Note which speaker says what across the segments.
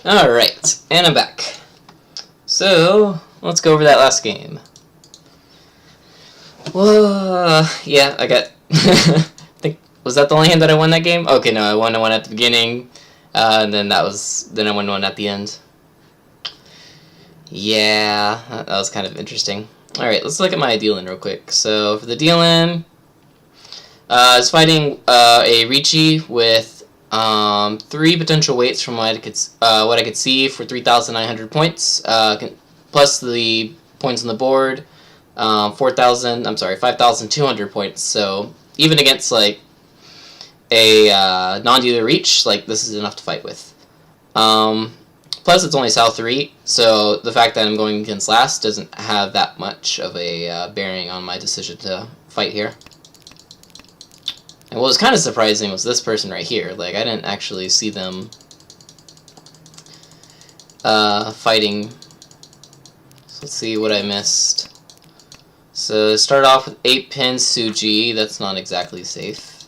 Speaker 1: Alright, and I'm back. So, let's go over that last game. Well, yeah, I got... I think, was that the only hand that I won that game? Okay, no, I won one at the beginning, and then I won one at the end. Yeah, that was kind of interesting. Alright, let's look at my deal-in real quick. So, for the deal-in, I was fighting a Ricci with 3 potential weights from what I could see for 3,900 points, plus the points on the board, 5,200 points. So even against like a non-dealer reach, like this is enough to fight with. Plus it's only South 3, so the fact that I'm going against last doesn't have that much of a bearing on my decision to fight here. And what was kind of surprising was this person right here. Like, I didn't actually see them fighting. So let's see what I missed. So start off with 8-pin Suji. That's not exactly safe.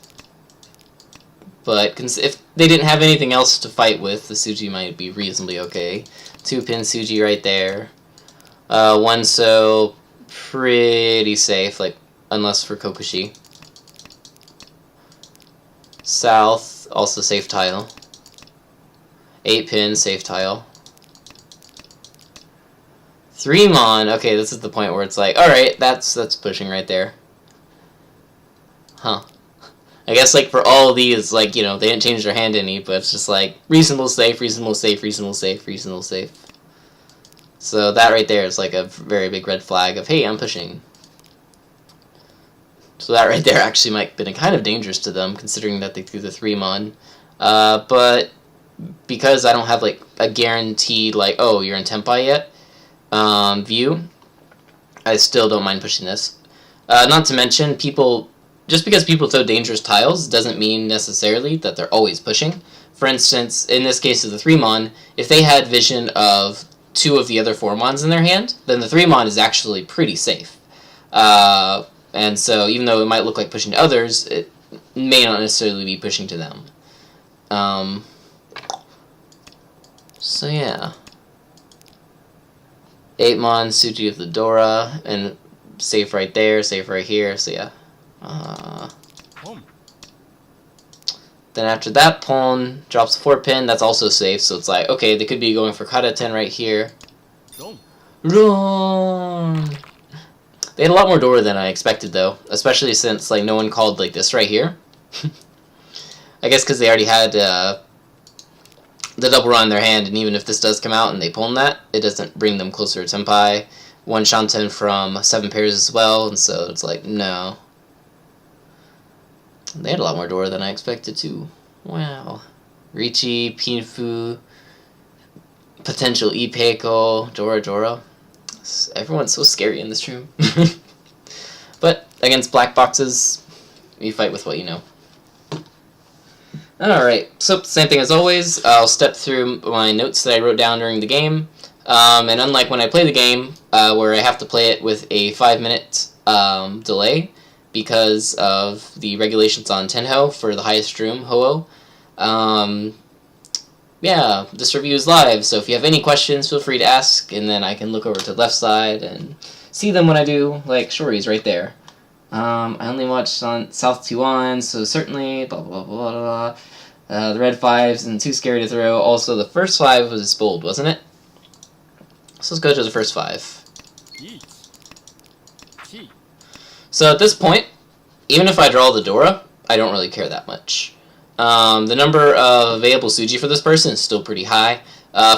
Speaker 1: But if they didn't have anything else to fight with, the Suji might be reasonably okay. 2-pin Suji right there. 1-so, pretty safe, like, unless for Kokushi. South, also safe tile. 8-pin, safe tile. 3-mon, okay, this is the point where it's like, alright, that's pushing right there. Huh. I guess, like, for all of these, like, you know, they didn't change their hand any, but it's just like, reasonable safe, reasonable safe, reasonable safe, reasonable safe. So that right there is like a very big red flag of, hey, I'm pushing. So that right there actually might have been kind of dangerous to them, considering that they threw the 3-mon. But because I don't have like a guaranteed, like, oh, you're in Tenpai yet view, I still don't mind pushing this. Not to mention, just because people throw dangerous tiles doesn't mean necessarily that they're always pushing. For instance, in this case of the 3-mon, if they had vision of 2 of the other 4-mons in their hand, then the 3-mon is actually pretty safe. And so, even though it might look like pushing to others, it may not necessarily be pushing to them. So yeah. 8-mon, Suji of the Dora, and safe right there, safe right here, so yeah. Then after that, pawn drops a 4-pin, that's also safe, so it's like, okay, they could be going for Kata 10 right here. Run! They had a lot more Dora than I expected, though, especially since like no one called like this right here. I guess because they already had the double run in their hand, and even if this does come out and they pull that, it doesn't bring them closer to Tenpai. 1 Shanten from 7 pairs as well, and so it's like, no. They had a lot more Dora than I expected, too. Wow. Ricci, Pinfu, potential Ipeiko, Dora. Everyone's so scary in this room. But against black boxes, you fight with what you know. Alright, so same thing as always. I'll step through my notes that I wrote down during the game. And unlike when I play the game, where I have to play it with a 5-minute delay because of the regulations on Tenhou for the highest room, Ho-Oh. Yeah, this review is live, so if you have any questions, feel free to ask, and then I can look over to the left side and see them when I do, like Shori's right there. I only watched on South 2-on, so certainly, blah, blah, blah, blah, blah. The red 5s and too scary to throw. Also, the first 5 was bold, wasn't it? So let's go to the first 5. So at this point, even if I draw the Dora, I don't really care that much. The number of available Suji for this person is still pretty high.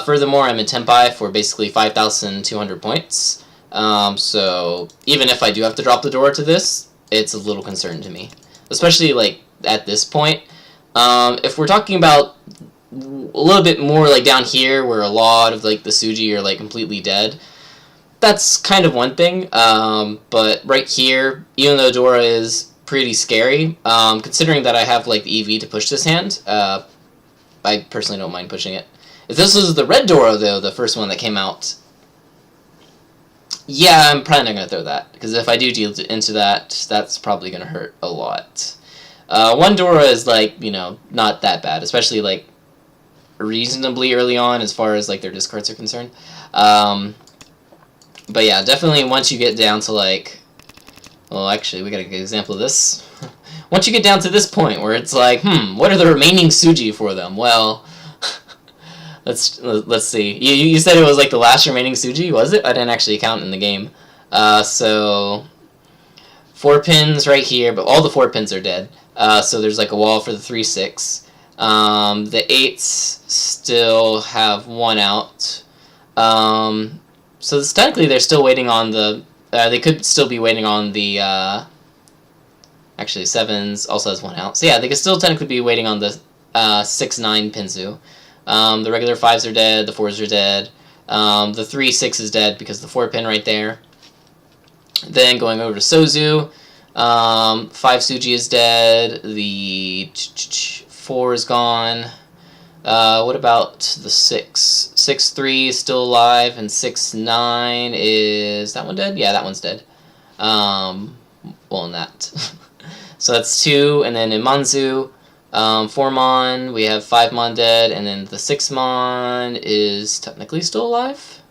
Speaker 1: Furthermore, I'm in Tenpai for basically 5,200 points. So even if I do have to drop the Dora to this, it's a little concern to me. Especially like at this point. If we're talking about a little bit more like down here where a lot of like the Suji are like completely dead, that's kind of one thing. But right here, even though Dora is pretty scary, considering that I have like the EV to push this hand, I personally don't mind pushing it. If this was the red Dora though, the first one that came out, yeah, I'm probably not going to throw that, because if I do deal into that, that's probably going to hurt a lot. 1 Dora is like, you know, not that bad, especially like reasonably early on as far as like their discards are concerned. But yeah, definitely once you get down to like, well, actually, we got a good example of this. Once you get down to this point where it's like, what are the remaining Suji for them? Well, let's see. You said it was like the last remaining Suji, was it? I didn't actually count in the game. So 4 pins right here, but all the 4 pins are dead. So there's like a wall for the 3/6. The 8s still have 1 out. So technically they're still waiting on the... they could still be waiting on the... actually, 7s also has 1 out. So yeah, they could still technically be waiting on the 6/9 Pinzu. The regular 5s are dead, the 4s are dead. The 3/6 is dead because the 4 pin right there. Then going over to Sozu, 5 Suji is dead, the 4 is gone. What about the 6? 6/3 is still alive, and 6/9 is... that one dead? Yeah, that one's dead. Well, in that. So that's 2, and then in Manzu, 4 Mon, we have 5 Mon dead, and then the 6 Mon is technically still alive?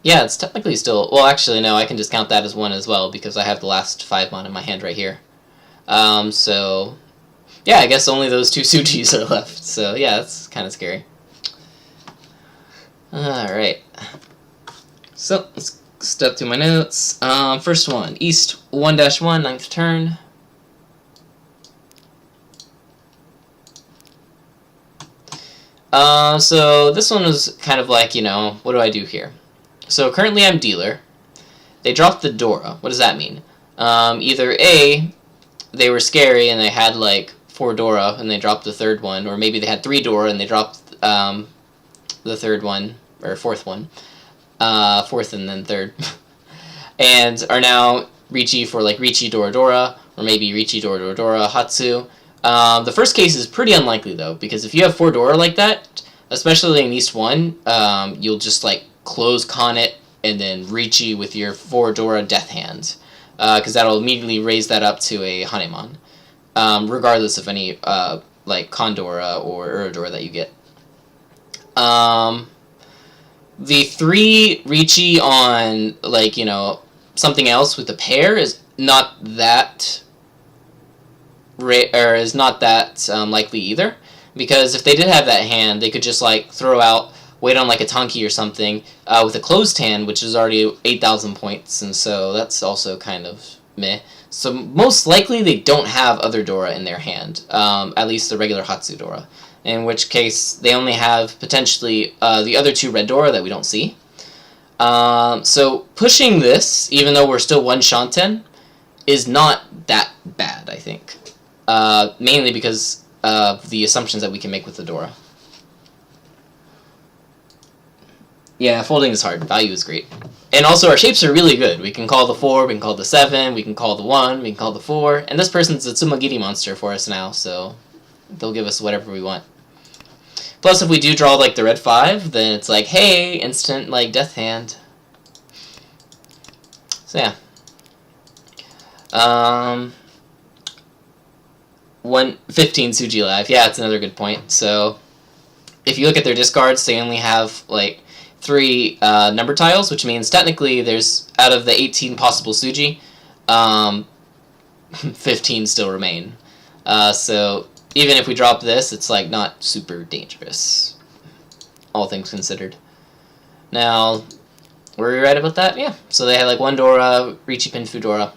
Speaker 1: Yeah, it's technically still... well, actually, no, I can just count that as 1 as well, because I have the last 5 Mon in my hand right here. So... yeah, I guess only those 2 Sujis are left. So, yeah, that's kind of scary. Alright. So, let's step through my notes. First one, East 1-1, 9th turn. So this one was kind of like, you know, what do I do here? So currently I'm dealer. They dropped the Dora. What does that mean? Either A, they were scary and they had like 4 Dora and they dropped the 3rd one, or maybe they had 3 Dora and they dropped the 3rd one, or 4th one. 4th and then 3rd. And are now Richi for like Richi Dora Dora, or maybe Richi Dora Dora Dora Hatsu. The first case is pretty unlikely though, because if you have 4 Dora like that, especially in East 1, you'll just like close con it and then Richi with your 4 Dora Death Hand, because that'll immediately raise that up to a Hanemon, regardless of any like Condora or Uradora that you get. The 3 Richi on like, you know, something else with the pair is not that likely either, because if they did have that hand, they could just like throw out, wait on like a Tonki or something with a closed hand, which is already 8,000 points, and so that's also kind of meh. So most likely they don't have other Dora in their hand, at least the regular Hatsu Dora, in which case they only have potentially the other 2 red Dora that we don't see. So pushing this, even though we're still 1 Shanten, is not that bad, I think. Mainly because of the assumptions that we can make with the Dora. Yeah, folding is hard. Value is great. And also our shapes are really good. We can call the 4, we can call the 7, we can call the 1, we can call the 4. And this person's a Tsumagiri monster for us now, so they'll give us whatever we want. Plus, if we do draw like the red 5, then it's like, hey, instant like death hand. So yeah. 15 Suji alive. Yeah, that's another good point. So if you look at their discards, they only have like 3 number tiles, which means technically there's, out of the 18 possible Suji, 15 still remain. So even if we drop this, it's like not super dangerous, all things considered. Now, were we right about that? Yeah. So they had like 1 Dora, Richi Pinfu Dora.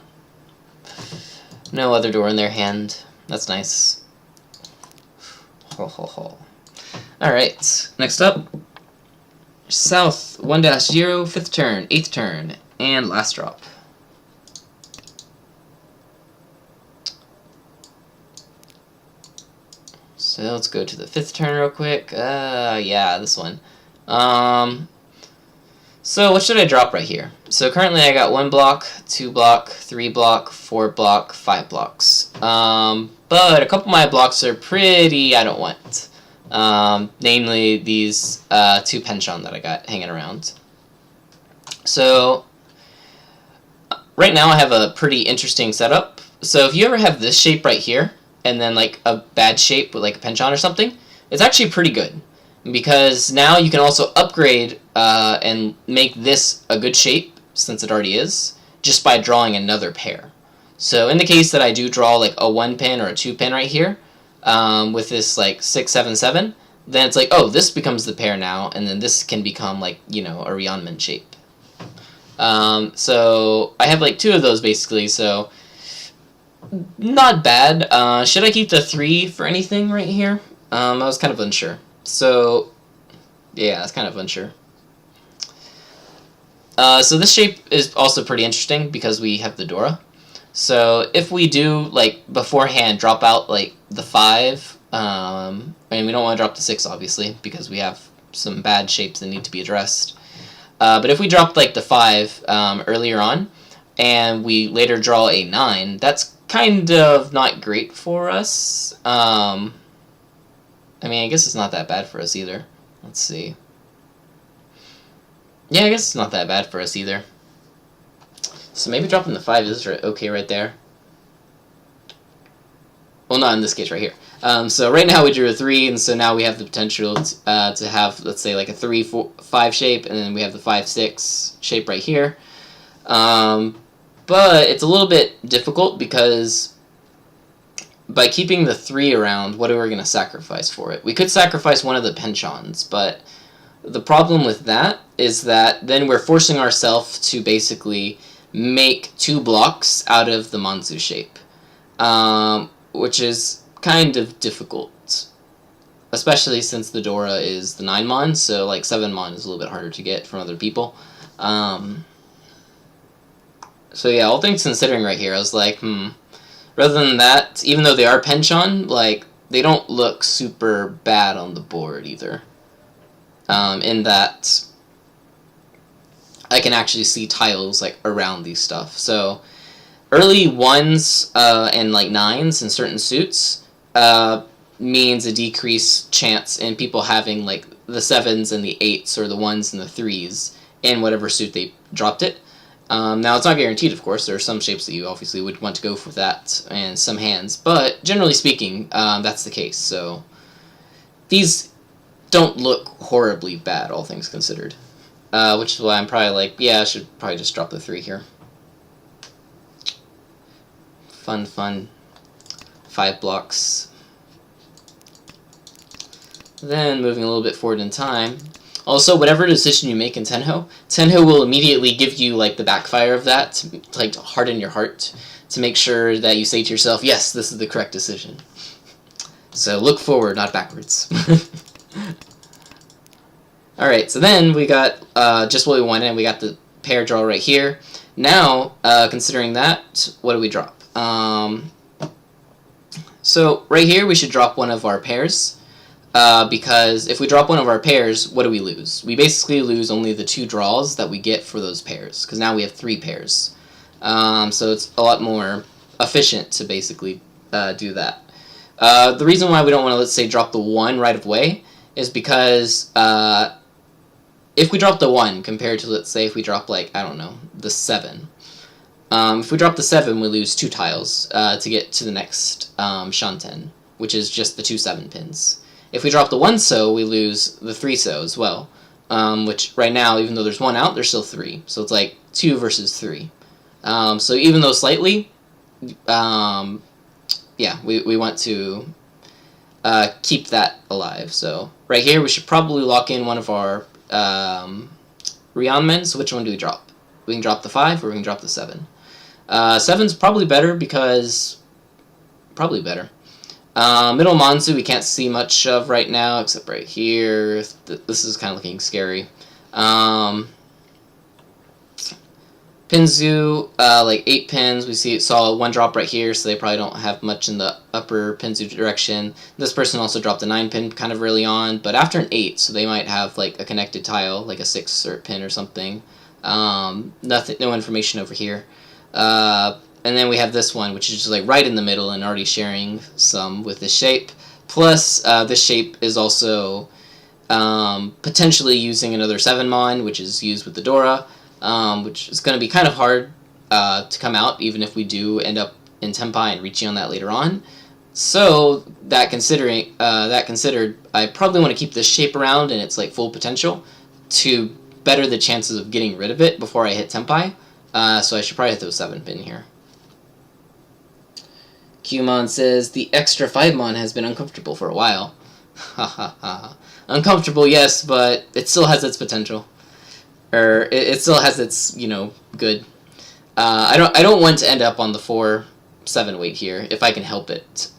Speaker 1: No other Dora in their hand. That's nice. Ho ho ho. Alright, next up. South 1-0, 5th turn, 8th turn, and last drop. So let's go to the 5th turn real quick. Yeah, this one. So what should I drop right here? So currently I got 1 block, 2 block, 3 block, 4 block, 5 blocks. But a couple of my blocks are pretty I don't want. Namely these 2 Penchon that I got hanging around. So right now I have a pretty interesting setup. So if you ever have this shape right here, and then like a bad shape with like a Penchon or something, it's actually pretty good, because now you can also upgrade and make this a good shape, since it already is, just by drawing another pair. So in the case that I do draw like a 1 pin or a 2 pin right here, with this like 6, 7, 7, then it's like, oh, this becomes the pair now, and then this can become like, you know, a Ryeonman shape. So I have like 2 of those basically, so not bad. Should I keep the 3 for anything right here? I was kind of unsure. So yeah, I was kind of unsure. So this shape is also pretty interesting because we have the Dora. So if we do, like, beforehand drop out, like, the 5, and we don't want to drop the 6, obviously, because we have some bad shapes that need to be addressed. But if we dropped, like, the 5 earlier on, and we later draw a 9, that's kind of not great for us. I mean, I guess it's not that bad for us either. Let's see. Yeah, I guess it's not that bad for us either. So maybe dropping the 5 is okay right there. Well, not in this case right here. So right now we drew a 3, and so now we have the potential to have, let's say, like a 3, 4, 5 shape, and then we have the 5, 6 shape right here. But it's a little bit difficult because by keeping the 3 around, what are we going to sacrifice for it? We could sacrifice one of the penchons, but the problem with that is that then we're forcing ourselves to basically make 2 blocks out of the Manzu shape, which is kind of difficult, especially since the Dora is the 9 mon, so like 7 mon is a little bit harder to get from other people. So yeah, all things considering right here, I was like, rather than that, even though they are penchon, like, they don't look super bad on the board either, in that I can actually see tiles like around these stuff. So early 1s and like 9s in certain suits means a decreased chance in people having like the 7s and the 8s or the 1s and the 3s in whatever suit they dropped it. Now it's not guaranteed, of course. There are some shapes that you obviously would want to go for that, and some hands, but generally speaking, that's the case. So these don't look horribly bad, all things considered. Which is why I'm probably like, yeah, I should probably just drop the 3 here. Fun. 5 blocks. Then, moving a little bit forward in time. Also, whatever decision you make in Tenhou will immediately give you, like, the backfire of that, to, like, to harden your heart, to make sure that you say to yourself, yes, this is the correct decision. So, look forward, not backwards. Alright, so then we got just what we wanted, and we got the pair draw right here. Now, considering that, what do we drop? So right here we should drop one of our pairs, because if we drop one of our pairs, what do we lose? We basically lose only the 2 draws that we get for those pairs, because now we have 3 pairs. So it's a lot more efficient to basically do that. The reason why we don't want to, let's say, drop the 1 right away is because if we drop the 1 compared to, let's say, if we drop, like, I don't know, the 7. If we drop the 7, we lose 2 tiles to get to the next shanten, which is just the 2 7 pins. If we drop the 1 so, we lose the 3 so as well, which right now, even though there's 1 out, there's still 3. So it's like 2 versus 3. So even though slightly, yeah, we want to keep that alive. So right here, we should probably lock in one of our Ryeonmen. So which one do we drop? We can drop the 5 or we can drop the 7. 7's probably better because... probably better. Middle Manzu we can't see much of right now, except right here. This is kind of looking scary. Pinzu, like 8 pins. We saw 1 drop right here, so they probably don't have much in the upper Pinzu direction. This person also dropped a 9 pin kind of early on, but after an 8, so they might have like a connected tile, like a 6 or pin or something. Nothing, no information over here. And then we have this one, which is just like right in the middle and already sharing some with this shape. Plus, this shape is also potentially using another 7 mon, which is used with the Dora. Which is going to be kind of hard to come out, even if we do end up in Tenpai and reaching on that later on. So that considered, I probably want to keep this shape around in its like full potential to better the chances of getting rid of it before I hit Tenpai. So I should probably hit those 7-pin here. Qmon says, the extra 5-mon has been uncomfortable for a while. Ha ha ha. Uncomfortable, yes, but it still has its potential. Or, it still has its, you know, good. I don't want to end up on the 4-7 weight here, if I can help it.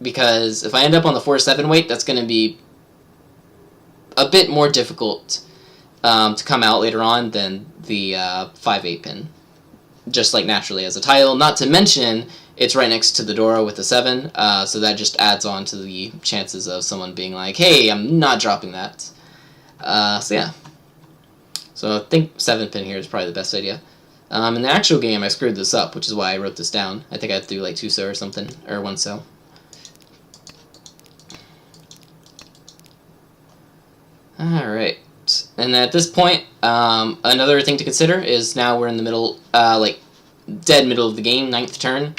Speaker 1: Because if I end up on the 4-7 weight, that's going to be a bit more difficult to come out later on than the 5-8 pin. Just like naturally as a tile. Not to mention, it's right next to the Dora with the 7, so that just adds on to the chances of someone being like, hey, I'm not dropping that. So yeah. So I think 7-pin here is probably the best idea. In the actual game, I screwed this up, which is why I wrote this down. I think I had to do like 2-so or something, or 1-so. Alright. And at this point, another thing to consider is now we're in the middle, like, dead middle of the game, 9th turn.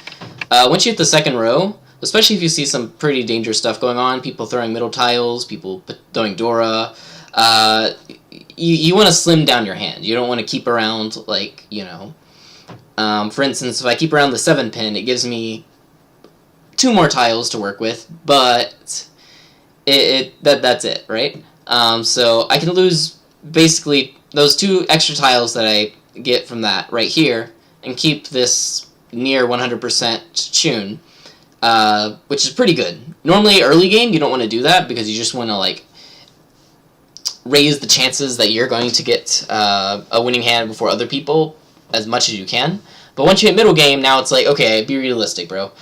Speaker 1: Once you hit the 2nd row, especially if you see some pretty dangerous stuff going on, people throwing middle tiles, people throwing Dora, you want to slim down your hand. You don't want to keep around, like, you know, for instance, if I keep around the 7-pin, it gives me 2 more tiles to work with, but that's it, right? So I can lose basically those 2 extra tiles that I get from that right here and keep this near 100% tune, which is pretty good. Normally early game you don't want to do that because you just want to like raise the chances that you're going to get a winning hand before other people as much as you can. But once you hit middle game, now it's like, okay, be realistic, bro.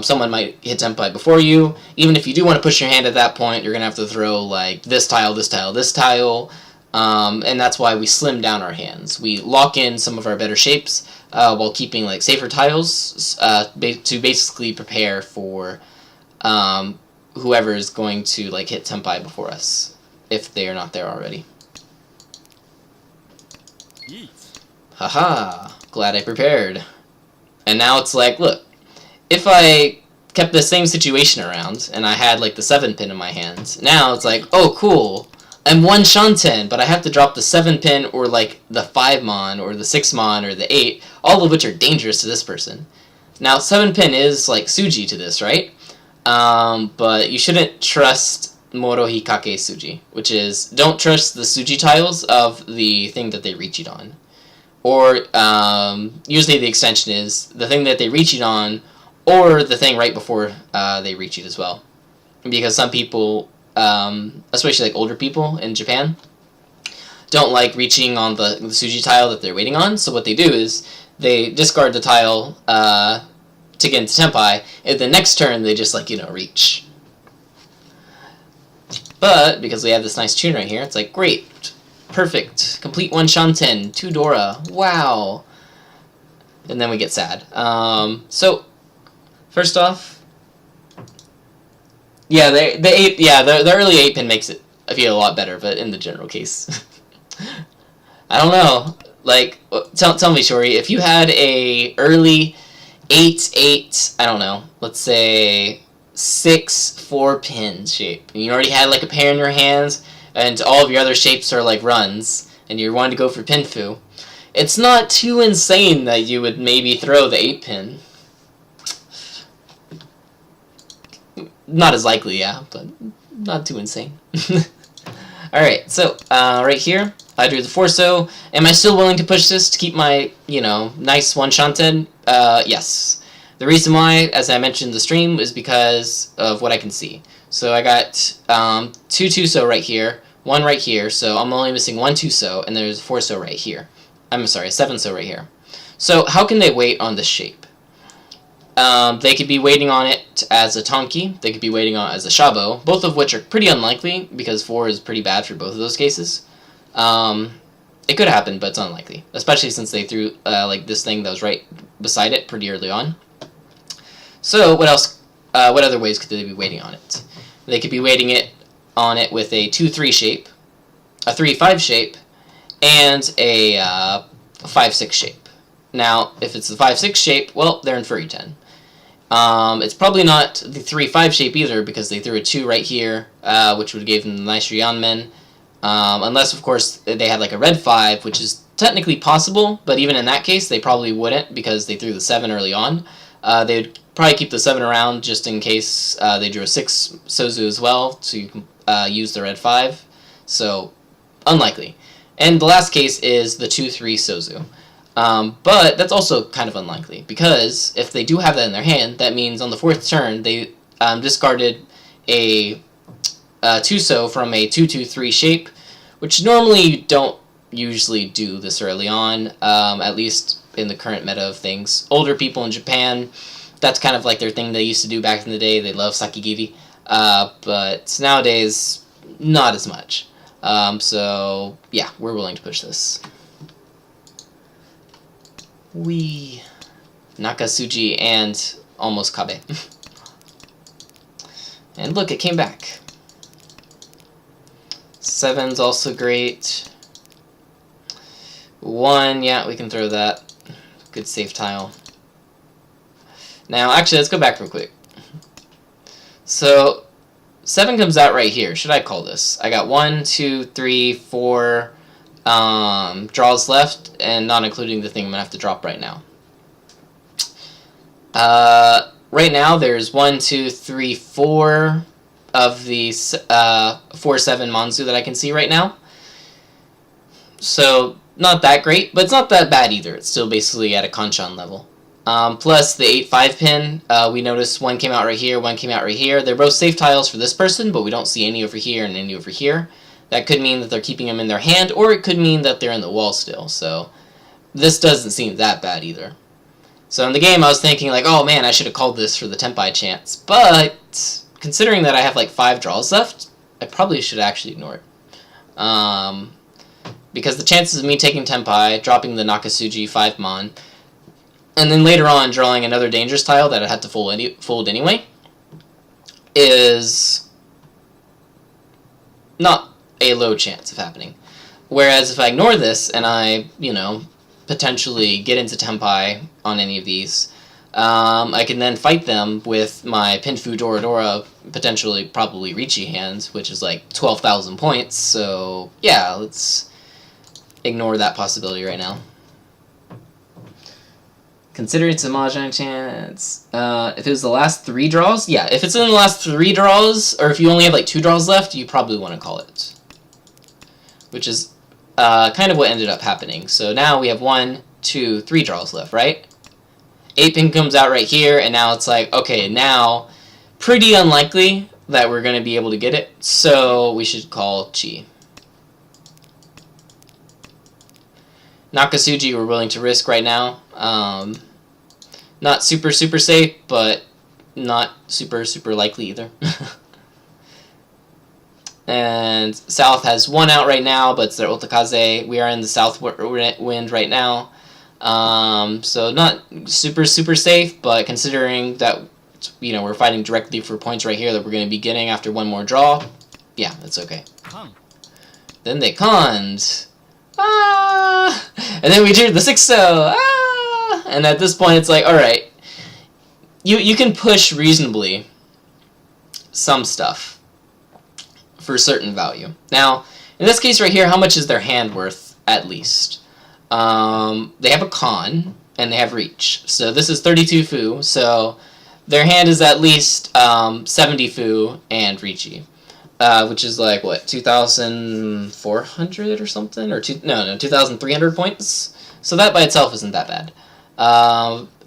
Speaker 1: Someone might hit Tenpai before you. Even if you do want to push your hand at that point, you're going to have to throw, like, this tile, this tile, this tile. And that's why we slim down our hands. We lock in some of our better shapes while keeping, like, safer tiles to basically prepare for whoever is going to, like, hit Tenpai before us, if they are not there already. Haha. Glad I prepared. And now it's like, look, if I kept the same situation around, and I had, like, the 7-pin in my hand, now it's like, oh, cool, I'm 1 Shanten, but I have to drop the 7-pin, or, like, the 5-mon, or the 6-mon, or the 8, all of which are dangerous to this person. Now, 7-pin is, like, Suji to this, right? But you shouldn't trust Morohikake Suji, which is, don't trust the Suji tiles of the thing that they reach it on. Or, usually the extension is the thing that they reach it on, or the thing right before they reach it as well. Because some people, especially like older people in Japan, don't like reaching on the Suji tile that they're waiting on, so what they do is they discard the tile to get into Tenpai, and the next turn they just, like, you know, reach. But, because we have this nice tune right here, it's like, great. Perfect. Complete 1 Shanten. 2 Dora. Wow. And then we get sad. So, first off, yeah, the early 8-pin makes it I feel a lot better, but in the general case, I don't know. Like, tell me, Shori, if you had a early 8-8, I don't know, let's say 6 4-pin shape, and you already had like a pair in your hands, and all of your other shapes are like runs, and you're wanting to go for Pinfu, it's not too insane that you would maybe throw the 8-pin. Not as likely, yeah, but not too insane. Alright, so, right here, I drew the 4-so. Am I still willing to push this to keep my, you know, nice 1 Shanten? Yes. The reason why, as I mentioned in the stream, is because of what I can see. So I got 2 2-so right here, 1 right here, so I'm only missing 1 2-so, and there's a 4-so right here. I'm sorry, a 7-so right here. So how can they wait on this shape? They could be waiting on it as a Tonki, they could be waiting on it as a Shabo, both of which are pretty unlikely, because 4 is pretty bad for both of those cases. It could happen, but it's unlikely, especially since they threw like this thing that was right beside it pretty early on. So what else? What other ways could they be waiting on it? They could be waiting on it with a 2-3 shape, a 3-5 shape, and a 5-6 shape. Now, if it's the 5-6 shape, well, they're in Furry 10. It's probably not the 3-5 shape either, because they threw a 2 right here, which would give them the nice Ryanmen. Unless, of course, they had like a red 5, which is technically possible, but even in that case, they probably wouldn't, because they threw the 7 early on. They would probably keep the 7 around just in case they drew a 6 Sozu as well to use the red 5. So, unlikely. And the last case is the 2-3 Sozu. But that's also kind of unlikely, because if they do have that in their hand, that means on the 4th turn they discarded a 2-so from a 2-2-3 shape, which normally you don't usually do this early on, at least in the current meta of things. Older people in Japan, that's kind of like their thing they used to do back in the day. They love Sakigivi, but nowadays, not as much. So, yeah, we're willing to push this. Nakasuji and almost Kabe. And look, it came back. 7's also great. 1, yeah, we can throw that. Good safe tile. Now, actually, let's go back real quick. So, 7 comes out right here. Should I call this? I got 1, 2, 3, 4 draws left, and not including the thing I'm going to have to drop right now. Right now, there's 1, 2, 3, 4 of the 4-7 Manzu that I can see right now. So, not that great, but it's not that bad either. It's still basically at a Kanchan level. Plus, the 8-5 pin, we noticed 1 came out right here, 1 came out right here. They're both safe tiles for this person, but we don't see any over here and any over here. That could mean that they're keeping them in their hand, or it could mean that they're in the wall still. So, this doesn't seem that bad either. So in the game, I was thinking, like, oh man, I should have called this for the Tenpai chance. But, considering that I have like 5 draws left, I probably should actually ignore it. Because the chances of me taking Tenpai, dropping the Nakasuji 5 Mon, and then later on drawing another dangerous tile that I had to fold anyway, is not a low chance of happening. Whereas if I ignore this and I, potentially get into Tenpai on any of these, I can then fight them with my Pinfu Doradora, potentially probably Ricci hands, which is like 12,000 points, so yeah, let's ignore that possibility right now. Consider it's a Mahjong chance. If it was the last 3 draws, yeah, if it's in the last 3 draws, or if you only have like 2 draws left, you probably want to call it. Which is kind of what ended up happening. So now we have 1, 2, 3 draws left, right? 8 pin comes out right here, and now it's like, okay, now pretty unlikely that we're going to be able to get it, so we should call Chi. Nakasuji we're willing to risk right now. Not super safe, but not super likely either. And South has 1 out right now, but it's their Otakaze. We are in the South wind right now. So not super safe, but considering that, we're fighting directly for points right here that we're going to be getting after 1 more draw, yeah, that's okay. Then they conned. Ah! And then we drew the 6-so. Ah! And at this point, it's like, alright, you can push reasonably some stuff for a certain value. Now, in this case right here, how much is their hand worth, at least? They have a con, and they have reach. So this is 32 Fu, so their hand is at least 70 Fu and Ricci. Which is like, what, 2,400 or something? Or 2,300 points? So that by itself isn't that bad.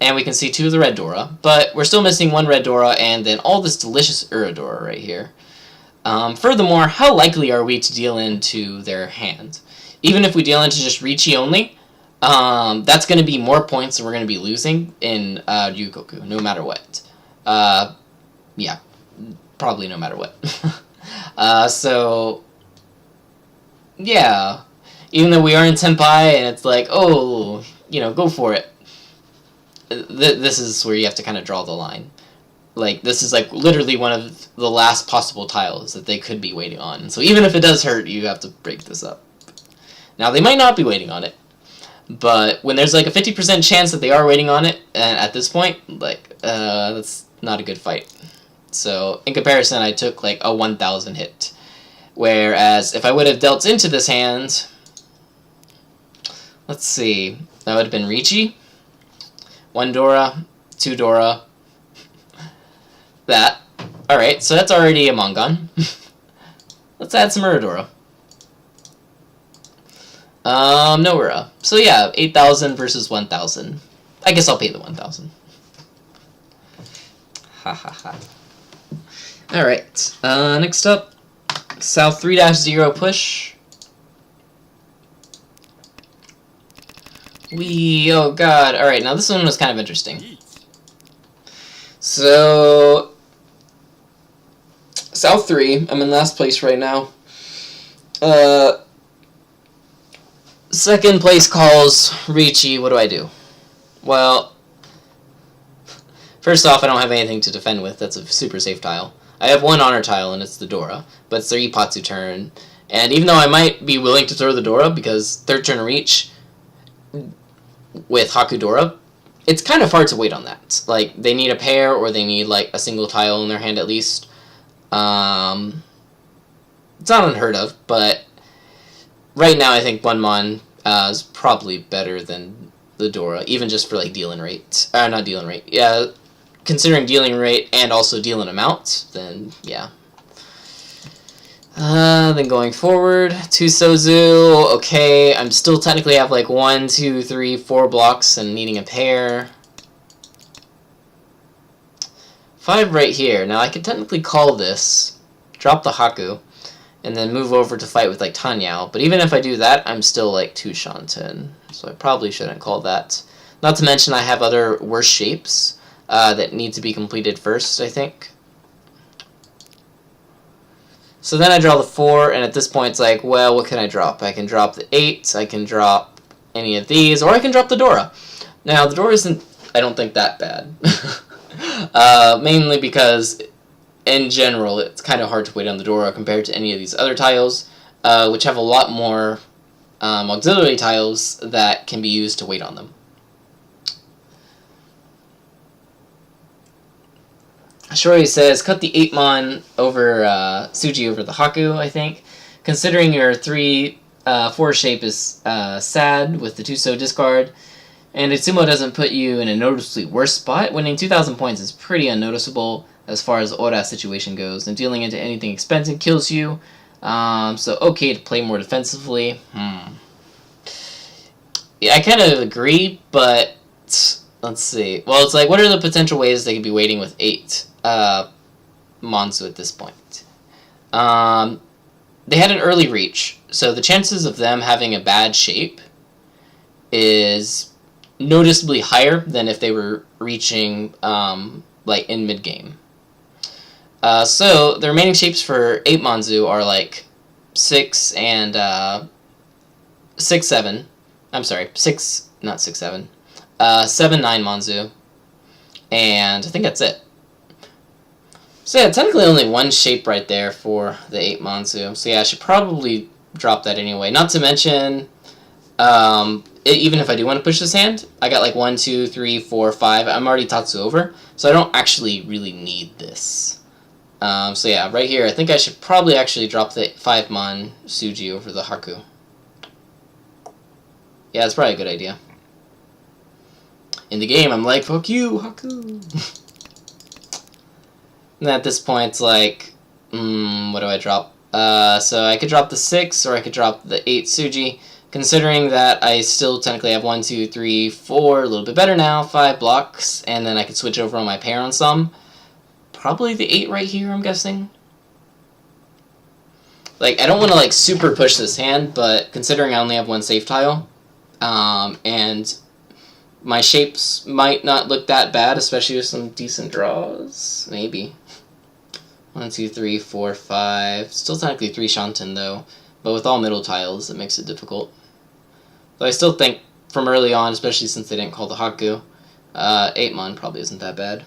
Speaker 1: And we can see 2 of the red Dora, but we're still missing 1 red Dora and then all this delicious Uradora right here. Furthermore, how likely are we to deal into their hand? Even if we deal into just Ricci only, that's going to be more points than we're going to be losing in Ryukoku, no matter what. Yeah, probably no matter what. So, yeah, even though we are in Tenpai and it's like, oh, go for it, this is where you have to kind of draw the line. Like, this is like literally one of the last possible tiles that they could be waiting on. So even if it does hurt, you have to break this up. Now, they might not be waiting on it, but when there's like a 50% chance that they are waiting on it, and at this point, like, That's not a good fight. So in comparison, I took like a 1,000 hit. Whereas if I would have dealt into this hand, let's see, that would have been Ricci, 1 Dora, 2 Dora, that. Alright, so that's already a Mongon. Let's add some Uradora. No Ura. So yeah, 8,000 versus 1,000. I guess I'll pay the 1,000. Ha ha ha. Alright, next up, South 3-0 push. Oh god. Alright, now this one was kind of interesting. So, South 3, I'm in last place right now. Second place calls Ricci. What do I do? Well, first off, I don't have anything to defend with. That's a super safe tile. I have 1 honor tile, and it's the Dora, but it's their Ipatsu turn. And even though I might be willing to throw the Dora, because third turn reach with Haku Dora, it's kind of hard to wait on that. Like, they need a pair, or they need, like, a single tile in their hand at least. It's not unheard of, but right now I think 1 Mon is probably better than the Dora, even just for, like, dealing rate. Not dealing rate. Yeah, considering dealing rate and also dealing amount, then, yeah. Then going forward, 2 Sozu, okay, I'm still technically have like 1, 2, 3, 4 blocks and needing a pair. 5 right here. Now I could technically call this, drop the Haku, and then move over to fight with like Tanyao, but even if I do that, I'm still like 2 Shanten, so I probably shouldn't call that. Not to mention I have other worse shapes that need to be completed first, I think. So then I draw the 4, and at this point it's like, well, what can I drop? I can drop the 8, I can drop any of these, or I can drop the Dora. Now, the Dora isn't, I don't think, that bad. Mainly because, in general, it's kind of hard to wait on the Dora compared to any of these other tiles, which have a lot more auxiliary tiles that can be used to wait on them. Shori says, cut the 8-mon over Tsuji over the Haku, I think. Considering your 3-4 shape is sad with the 2-so discard, and Itsumo doesn't put you in a noticeably worse spot, winning 2,000 points is pretty unnoticeable as far as the Ora situation goes, and dealing into anything expensive kills you, so okay to play more defensively. Yeah, I kind of agree, but let's see. Well, it's like, what are the potential ways they could be waiting with 8 Monzu at this point? They had an early reach, so the chances of them having a bad shape is noticeably higher than if they were reaching like in mid-game. So the remaining shapes for 8 Monzu are like 6 and 6, 7. I'm sorry, 6, not 6, 7. 7, 9 Monzu, and I think that's it. So yeah, technically only 1 shape right there for the 8 Monzu. So yeah, I should probably drop that anyway. Not to mention, even if I do want to push this hand, I got like 1, 2, 3, 4, 5. I'm already Tatsu over, so I don't actually really need this. So yeah, right here, I think I should probably actually drop the 5-mon Tsuji over the Haku. Yeah, that's probably a good idea. In the game, I'm like, fuck you, Haku! And at this point, it's like, what do I drop? So I could drop the 6, or I could drop the 8 Tsuji, considering that I still technically have 1, 2, 3, 4, a little bit better now, 5 blocks, and then I could switch over on my pair on some. Probably the 8 right here, I'm guessing. Like, I don't want to, like, super push this hand, but considering I only have 1 safe tile, and my shapes might not look that bad, especially with some decent draws. Maybe. 1, 2, 3, 4, 5. Still technically 3 Shanten, though. But with all middle tiles, it makes it difficult. But I still think, from early on, especially since they didn't call the Haku, 8-mon probably isn't that bad.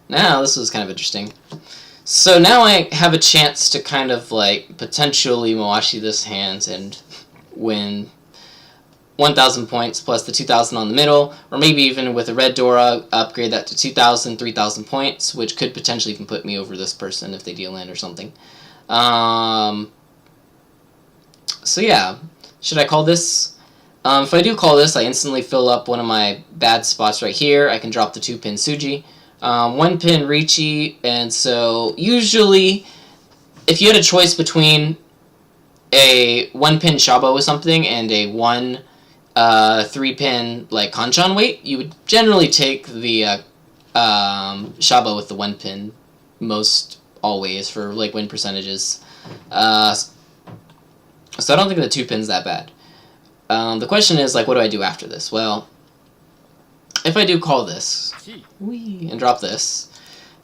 Speaker 1: Now, this was kind of interesting. So now I have a chance to kind of, like, potentially Mawashi this hand and win 1,000 points plus the 2,000 on the middle, or maybe even with a red Dora, upgrade that to 2,000, 3,000 points, which could potentially even put me over this person if they deal land or something. So yeah, should I call this? If I do call this, I instantly fill up one of my bad spots right here. I can drop the 2-pin Suji. 1-pin Riichi, and so usually if you had a choice between a 1-pin Shabo with something and a 3-pin like Kanchan weight, you would generally take the Shabo with the 1-pin most always for like win percentages. So I don't think the 2-pin's that bad. The question is, like, what do I do after this? Well, if I do call this, and drop this,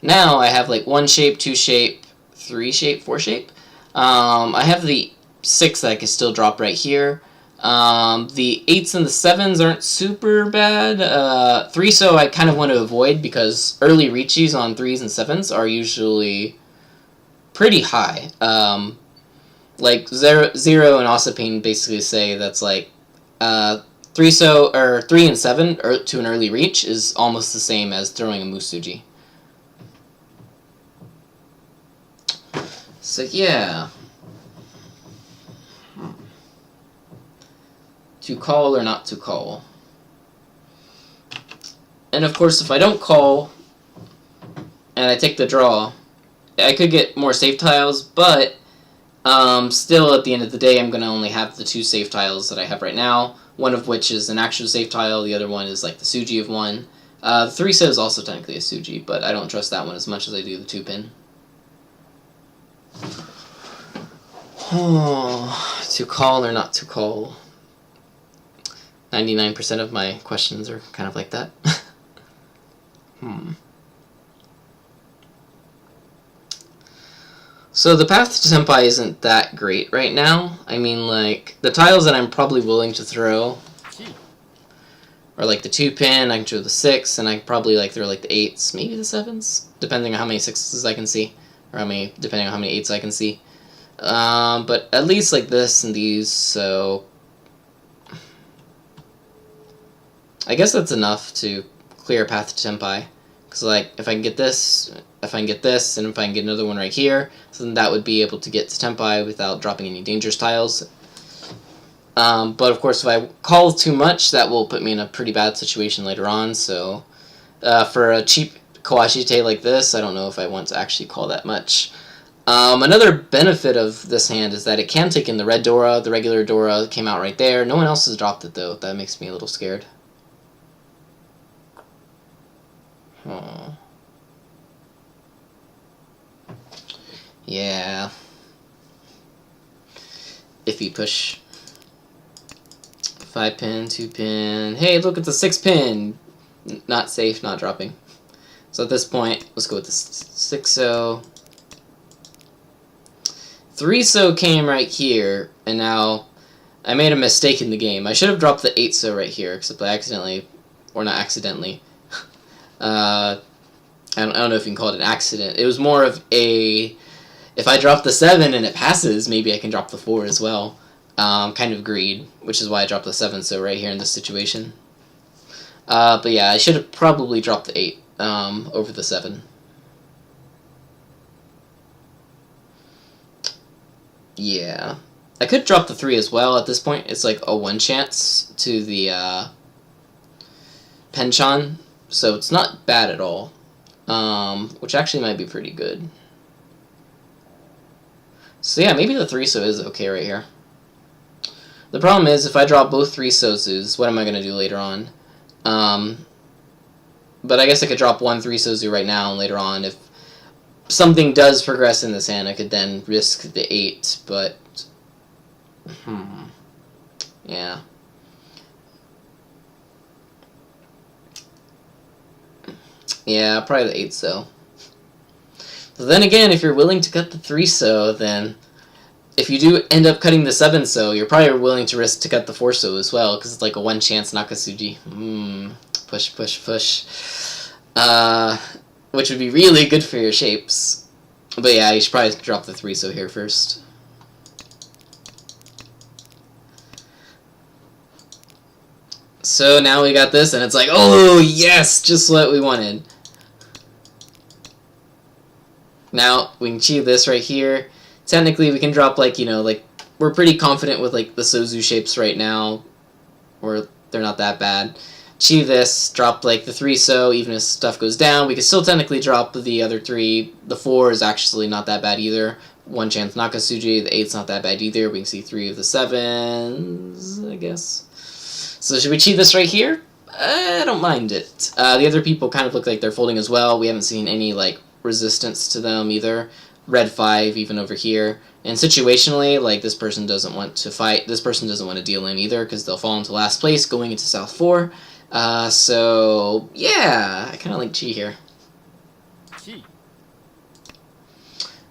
Speaker 1: now I have, like, 1 shape, 2 shape, 3 shape, 4 shape. I have the 6 that I can still drop right here. The 8s and the 7s aren't super bad. 3 so I kind of want to avoid because early Riichis on 3s and 7s are usually pretty high. Like Zero and Ossipane basically say that's like 3 and 7 to an early reach is almost the same as throwing a Musuji. So yeah, to call or not to call. And of course, if I don't call and I take the draw, I could get more safe tiles, but still, at the end of the day, I'm going to only have the 2 safe tiles that I have right now, one of which is an actual safe tile, the other one is like the Suji of 1. The 3 so is also technically a Suji, but I don't trust that one as much as I do the 2-pin. To call or not to call. 99% of my questions are kind of like that. So the path to Senpai isn't that great right now. I mean, like, the tiles that I'm probably willing to throw are like the 2-pin, I can throw the 6, and I can probably like throw like the 8s, maybe the 7s, depending on how many 6s I can see, or depending on how many 8s I can see. But at least like this and these, so I guess that's enough to clear a path to Senpai. Because, like, if I can get this, if I can get this, and if I can get another one right here, so then that would be able to get to Senpai without dropping any dangerous tiles. But, of course, if I call too much, that will put me in a pretty bad situation later on, so for a cheap Kawashite like this, I don't know if I want to actually call that much. Another benefit of this hand is that it can take in the red Dora. The regular Dora came out right there. No one else has dropped it, though. That makes me a little scared. Yeah. Iffy push. 5-pin, 2-pin. Hey, look, it's a 6-pin. Not safe, not dropping. So at this point, let's go with the 6-so. 3-so came right here, and now I made a mistake in the game. I should have dropped the 8-so right here, except I accidentally, or not accidentally. I don't know if you can call it an accident. It was more of a, if I drop the 7 and it passes, maybe I can drop the 4 as well. Kind of greed, which is why I dropped the 7-so right here in this situation. But yeah, I should have probably dropped the 8 over the 7. Yeah. I could drop the 3 as well at this point. It's like a 1 chance to the Penchan, so it's not bad at all. Which actually might be pretty good. So yeah, maybe the 3-so is okay right here. The problem is, if I drop both 3-sozus, what am I going to do later on? But I guess I could drop one 3-sozu right now, and later on, if something does progress in this hand, I could then risk the 8, but... Yeah. Yeah, probably the 8-so. So then again, if you're willing to cut the 3-so, then if you do end up cutting the 7-so, you're probably willing to risk to cut the 4-so as well, because it's like a 1 chance Nakasuji. Push, push, push. Which would be really good for your shapes. But yeah, you should probably drop the 3-so here first. So now we got this, and it's like, oh, yes, just what we wanted. Now, we can achieve this right here. Technically, we can drop, like, you know, like, we're pretty confident with, like, the Sozu shapes right now, or they're not that bad. Achieve this, drop, like, the 3 so, even if stuff goes down. We can still technically drop the other 3. The 4 is actually not that bad either. 1 chance Nakasuji, the 8's not that bad either. We can see 3 of the 7s, I guess. So should we achieve this right here? I don't mind it. The other people kind of look like they're folding as well. We haven't seen any, like, resistance to them either. Red 5 even over here. And situationally, like, this person doesn't want to fight. This person doesn't want to deal in either because they'll fall into last place going into South 4. So, yeah, I kind of like Chi here.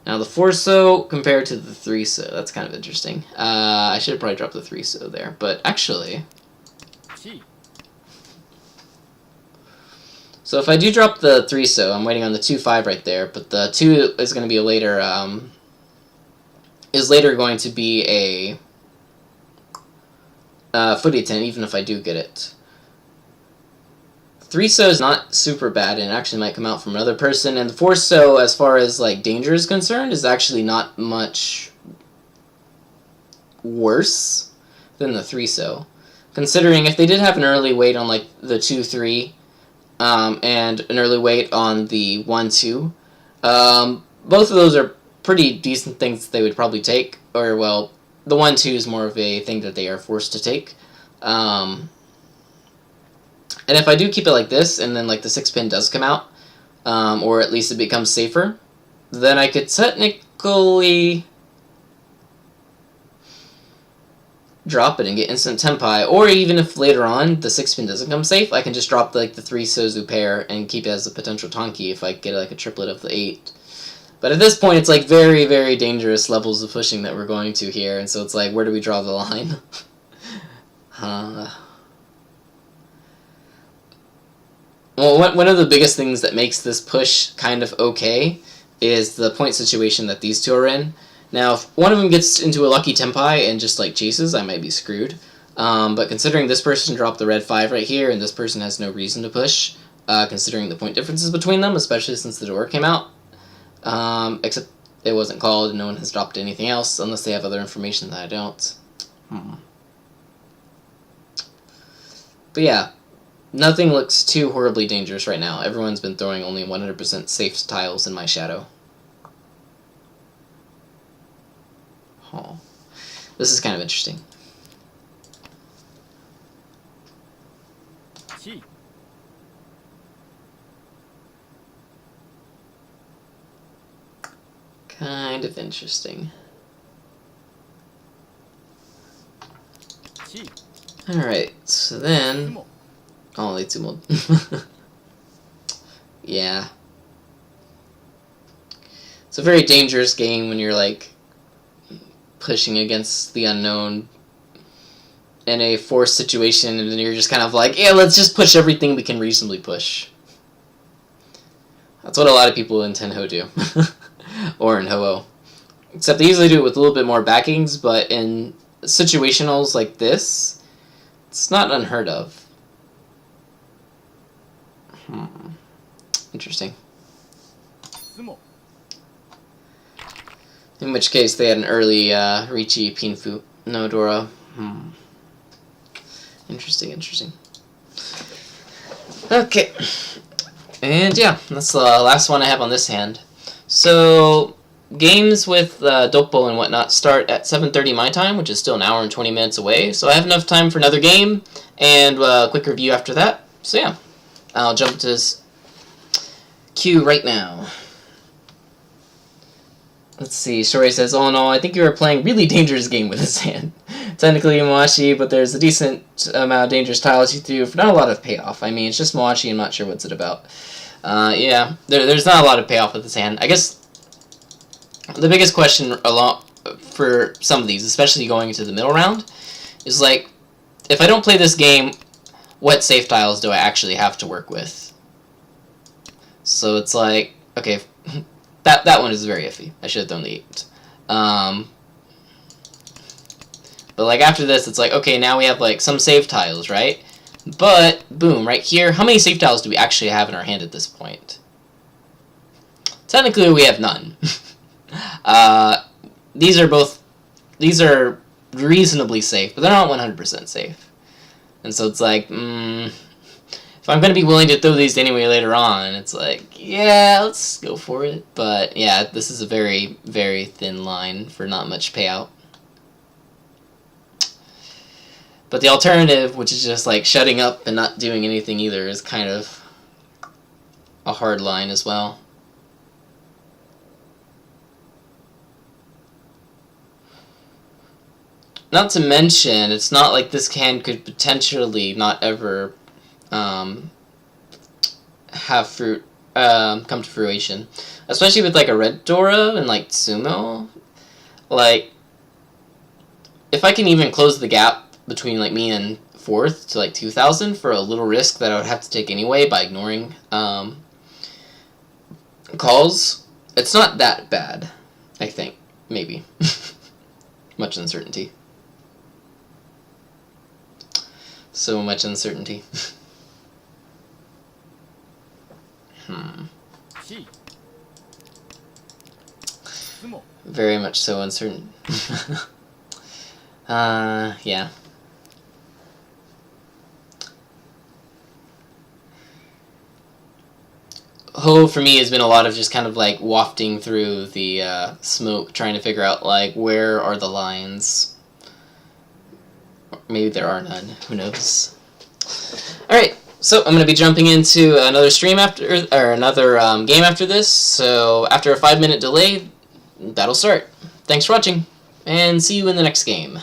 Speaker 1: Now the 4 so compared to the 3 so, that's kind of interesting. I should have probably dropped the 3 so there, but actually... So if I do drop the 3 so, I'm waiting on the 2-5 right there, but the 2 is going to be a later, is later going to be a footy 10, even if I do get it. 3 so is not super bad, and it actually might come out from another person, and the 4 so, as far as, like, danger is concerned, is actually not much worse than the 3 so. Considering if they did have an early wait on, like, the 2-3, and an early wait on the 1-2. Both of those are pretty decent things that they would probably take. Or, well, the 1-2 is more of a thing that they are forced to take. And if I do keep it like this, and then like the 6 pin does come out, or at least it becomes safer, then I could technically drop it and get instant Tenpai, or even if later on the 6 pin doesn't come safe, I can just drop like the 3 Sozu pair and keep it as a potential Tonki if I get like a triplet of the 8. But at this point, it's like very, very dangerous levels of pushing that we're going to here, and so it's like, where do we draw the line? Well, one of the biggest things that makes this push kind of okay is the point situation that these two are in. Now, if one of them gets into a lucky Tenpai and just, like, chases, I might be screwed. But considering this person dropped the red 5 right here, and this person has no reason to push, considering the point differences between them, especially since the door came out, except it wasn't called and no one has dropped anything else, unless they have other information that I don't. But yeah, nothing looks too horribly dangerous right now. Everyone's been throwing only 100% safe tiles in my shadow. Oh, this is kind of interesting. Kind of interesting. Alright, so then... Oh, they tsumoed. Yeah. It's a very dangerous game when you're, like, pushing against the unknown in a forced situation, and then you're just kind of like, yeah, let's just push everything we can reasonably push. That's what a lot of people in Tenhou do. Or in Ho-Oh. Except they usually do it with a little bit more backings, but in situationals like this, it's not unheard of. Interesting. In which case, they had an early Richi Pinfu no Dora. Interesting, interesting. Okay. And yeah, that's the last one I have on this hand. So, games with Doppo and whatnot start at 7:30 my time, which is still an hour and 20 minutes away. So I have enough time for another game and a quick review after that. So yeah, I'll jump to this queue right now. Let's see, Shori says, oh no, I think you were playing really dangerous game with this hand. Technically Moashi, but there's a decent amount of dangerous tiles you threw for not a lot of payoff. I mean, it's just Moashi, I'm not sure what's it about. Yeah, there's not a lot of payoff with this hand. I guess the biggest question for some of these, especially going into the middle round, is like, if I don't play this game, what safe tiles do I actually have to work with? So it's like, okay, that one is very iffy. I should have thrown the 8. But like after this, it's like, okay, now we have like some save tiles, right? But, boom, right here. How many safe tiles do we actually have in our hand at this point? Technically, we have none. These are reasonably safe, but they're not 100% safe. And so it's like, if I'm going to be willing to throw these anyway later on, it's like, yeah, let's go for it. But, yeah, this is a very, very thin line for not much payout. But the alternative, which is just like shutting up and not doing anything either, is kind of a hard line as well. Not to mention, it's not like this hand could potentially not ever have fruit come to fruition, especially with like a red Dora and like Sumo. Like, if I can even close the gap between like me and fourth to like 2,000 for a little risk that I would have to take anyway by ignoring calls, it's not that bad. I think maybe much uncertainty. So much uncertainty. Very much so uncertain. Yeah. Ho for me has been a lot of just kind of like wafting through the smoke, trying to figure out like where are the lines. Maybe there are none. Who knows? Alright, so I'm going to be jumping into another stream after, or another game after this. So after a 5-minute delay, that'll start. Thanks for watching, and see you in the next game.